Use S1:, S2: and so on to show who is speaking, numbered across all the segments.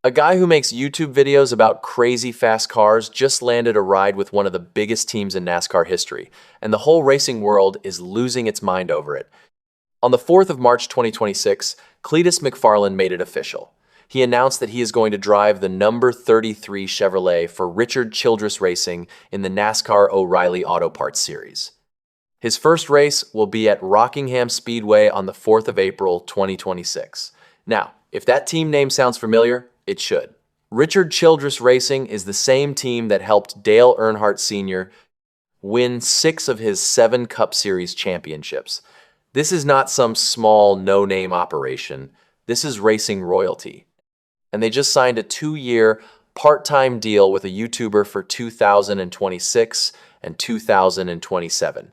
S1: A guy who makes YouTube videos about crazy fast cars just landed a ride with one of the biggest teams in NASCAR history, and the whole racing world is losing its mind over it. On the 4th of March 2026, Cleetus McFarland made it official. He announced that he is going to drive the number 33 Chevrolet for Richard Childress Racing in the NASCAR O'Reilly Auto Parts Series. His first race will be at Rockingham Speedway on the 4th of April 2026. Now, if that team name sounds familiar, it should. Richard Childress Racing is the same team that helped Dale Earnhardt Sr. win 6 of his 7 Cup Series championships. This is not some small, no-name operation. This is racing royalty. And they just signed a 2-year, part-time deal with a YouTuber for 2026 and 2027.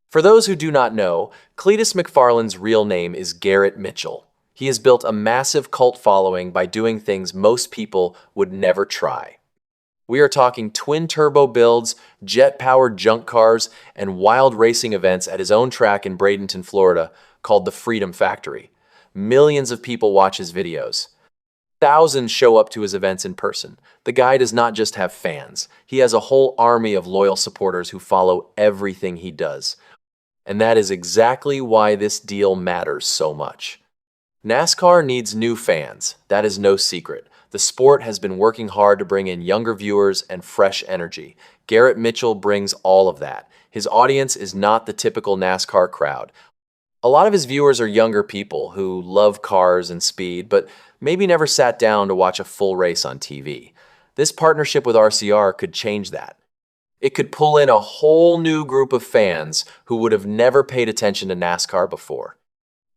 S1: For those who do not know, Cleetus McFarland's real name is Garrett Mitchell. He has built a massive cult following by doing things most people would never try. We are talking twin-turbo builds, jet-powered junk cars, and wild racing events at his own track in Bradenton, Florida, called the Freedom Factory. Millions of people watch his videos. Thousands show up to his events in person. The guy does not just have fans. He has a whole army of loyal supporters who follow everything he does. And that is exactly why this deal matters so much. NASCAR needs new fans. That is no secret. The sport has been working hard to bring in younger viewers and fresh energy. Garrett Mitchell brings all of that. His audience is not the typical NASCAR crowd. A lot of his viewers are younger people who love cars and speed, but maybe never sat down to watch a full race on TV. This partnership with RCR could change that. It could pull in a whole new group of fans who would have never paid attention to NASCAR before.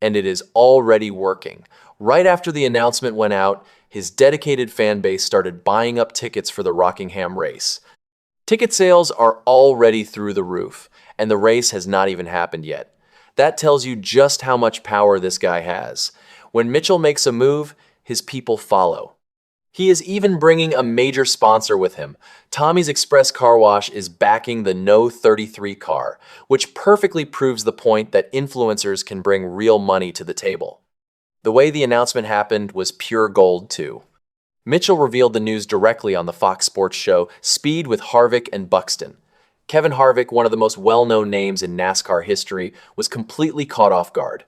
S1: And it is already working. Right after the announcement went out, his dedicated fan base started buying up tickets for the Rockingham race. Ticket sales are already through the roof, and the race has not even happened yet. That tells you just how much power this guy has. When Mitchell makes a move, his people follow. He is even bringing a major sponsor with him. Tommy's Express Car Wash is backing the No 33 car, which perfectly proves the point that influencers can bring real money to the table. The way the announcement happened was pure gold, too. Mitchell revealed the news directly on the Fox Sports show Speed with Harvick and Buxton. Kevin Harvick, one of the most well-known names in NASCAR history, was completely caught off guard.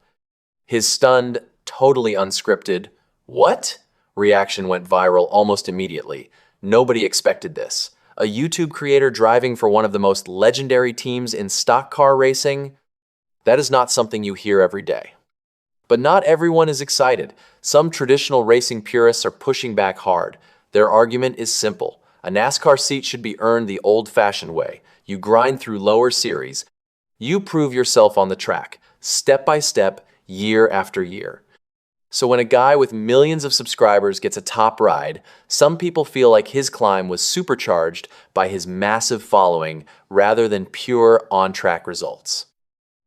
S1: His stunned, totally unscripted, "What?" reaction went viral almost immediately. Nobody expected this. A YouTube creator driving for one of the most legendary teams in stock car racing? That is not something you hear every day. But not everyone is excited. Some traditional racing purists are pushing back hard. Their argument is simple. A NASCAR seat should be earned the old-fashioned way. You grind through lower series. You prove yourself on the track, step by step, year after year. So when a guy with millions of subscribers gets a top ride, some people feel like his climb was supercharged by his massive following rather than pure on-track results.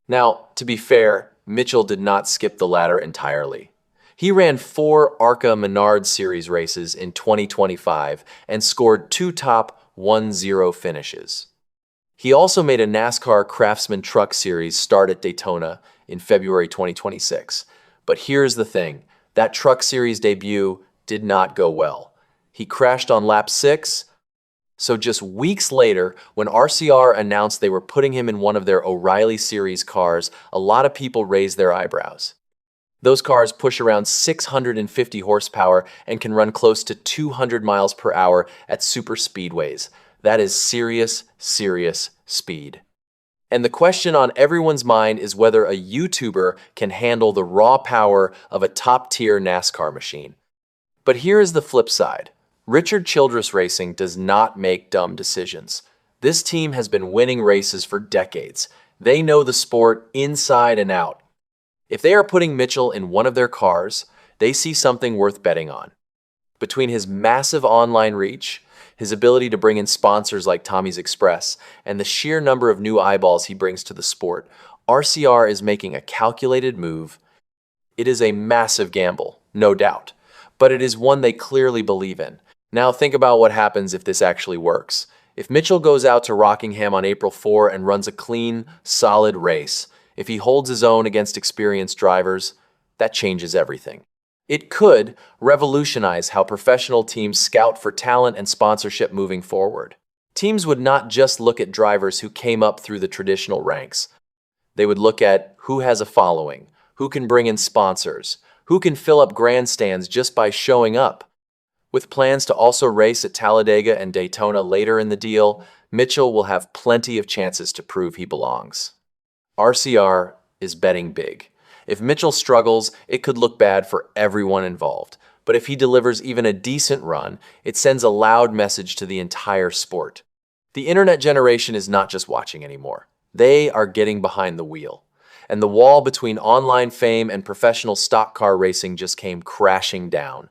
S1: Now, to be fair, Mitchell did not skip the ladder entirely. He ran 4 ARCA Menard Series races in 2025 and scored 2 top 1-0 finishes. He also made a NASCAR Craftsman Truck Series start at Daytona in February 2026. But here's the thing, that Truck Series debut did not go well. He crashed on lap 6, so just weeks later, when RCR announced they were putting him in one of their O'Reilly Series cars, a lot of people raised their eyebrows. Those cars push around 650 horsepower and can run close to 200 miles per hour at super speedways. That is serious, serious speed. And the question on everyone's mind is whether a YouTuber can handle the raw power of a top-tier NASCAR machine. But here is the flip side. Richard Childress Racing does not make dumb decisions. This team has been winning races for decades. They know the sport inside and out. If they are putting Mitchell in one of their cars, they see something worth betting on. Between his massive online reach, his ability to bring in sponsors like Tommy's Express, and the sheer number of new eyeballs he brings to the sport, RCR is making a calculated move. It is a massive gamble, no doubt, but it is one they clearly believe in. Now think about what happens if this actually works. If Mitchell goes out to Rockingham on April 4 and runs a clean, solid race, if he holds his own against experienced drivers, that changes everything. It could revolutionize how professional teams scout for talent and sponsorship moving forward. Teams would not just look at drivers who came up through the traditional ranks. They would look at who has a following, who can bring in sponsors, who can fill up grandstands just by showing up. With plans to also race at Talladega and Daytona later in the deal, Mitchell will have plenty of chances to prove he belongs. RCR is betting big. If Mitchell struggles, it could look bad for everyone involved. But if he delivers even a decent run, it sends a loud message to the entire sport. The internet generation is not just watching anymore. They are getting behind the wheel. And the wall between online fame and professional stock car racing just came crashing down.